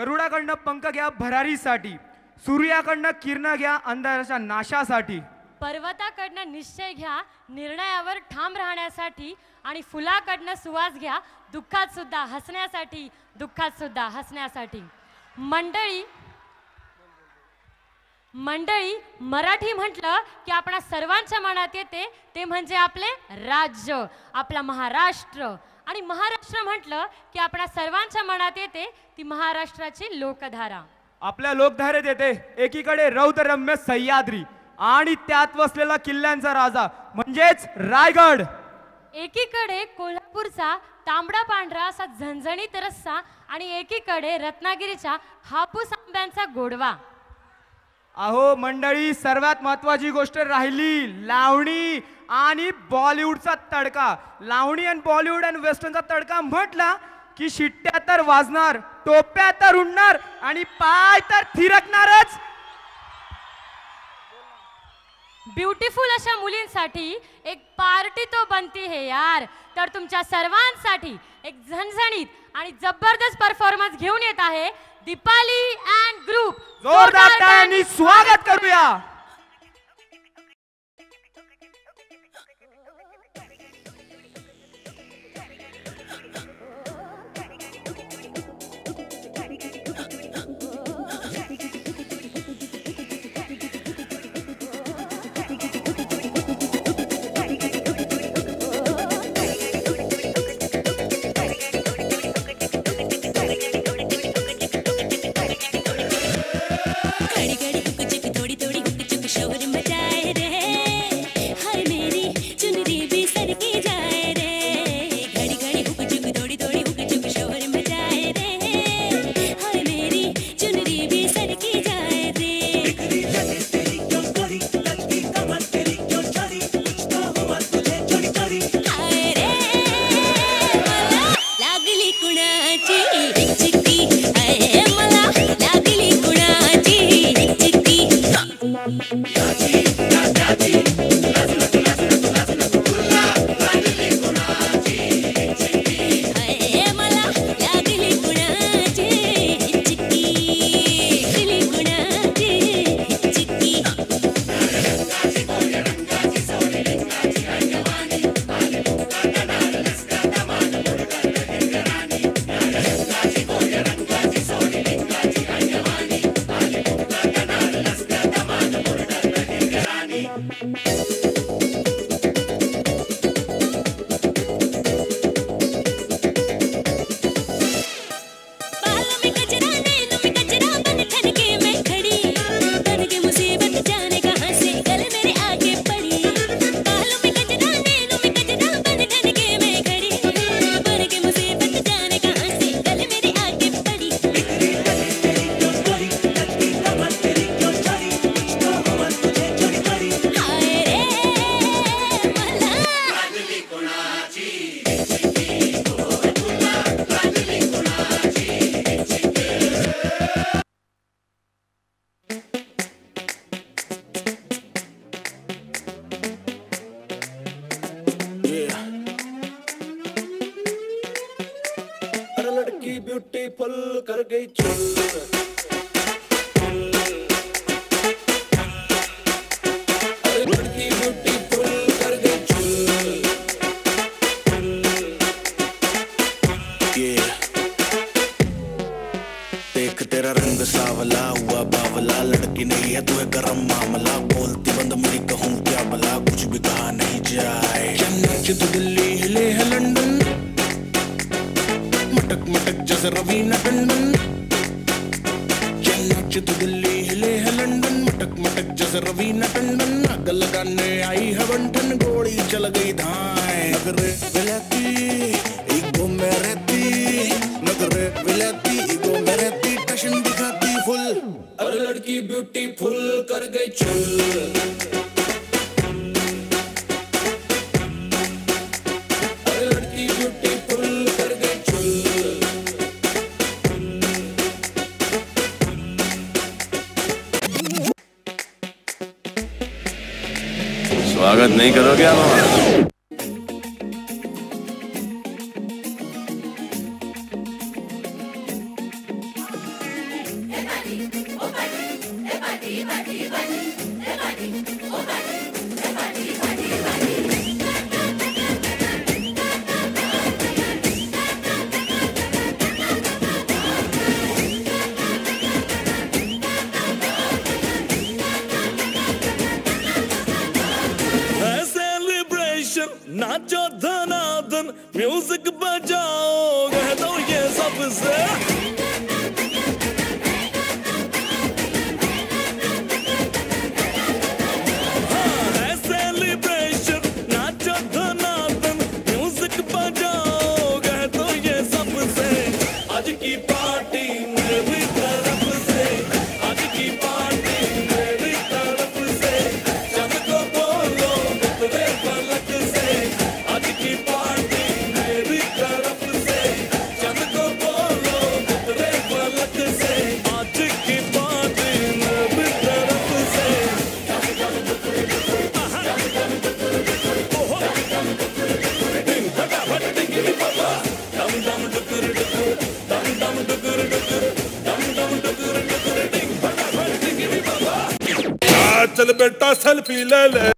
गरुडाकडनं पंख घ्या भरारीसाठी, सूर्याकडनं किरण घ्या अंधाराच्या नाशासाठी, पर्वताकडनं निश्चय घ्या निर्णयावर ठाम राहण्यासाठी, आणि फुलाकडनं सुवास घ्या दुःखात सुद्धा हसण्यासाठी, दुःखात सुद्धा हसण्यासाठी. मंडळी मराठी म्हटलं की आपणा सर्वांच्या मनात येते ते म्हणजे आपले राज्य, आपला महाराष्ट्र. आणि महाराष्ट्र म्हटलं की आपणा सर्वांच्या मनात येते ती महाराष्ट्राची लोकधारा. आपल्या लोकधारेत येते एकीकडे रौद्ररम्य सह्याद्री आणि त्यात वसलेला किल्ल्यांचा राजा म्हणजेच रायगड, एकीकडे कोल्हापूरचा तांबडा पांढरा असा झणझणीत रस्सा, आणि एकीकडे रत्नागिरीच्या हापूस आंब्यांचा गोडवा. अहो मंडळी, सर्वात महत्वाची गोष्ट राहिली लावणी आणि बॉलिवूडचा तडका. लावणी आणि बॉलिवूड आणि वेस्टर्नचा तडका म्हटला की शिट्ट्या तर वाजणार, टोप्या तर उडणार आणि पाय तर थिरकणारच. ब्युटिफुल अशा मुलींसाठी एक पार्टी तो बनती है यार. तर तुमच्या सर्वांसाठी एक झणझणीत आणि जबरदस्त परफॉर्मन्स घेऊन येत आहे दीपाली अँड ग्रुप. जोरदार टाळ्यांनी स्वागत करूया. स्वागत नहीं करोगे आप हमारा? से चल बेटा सेल्फी ले ले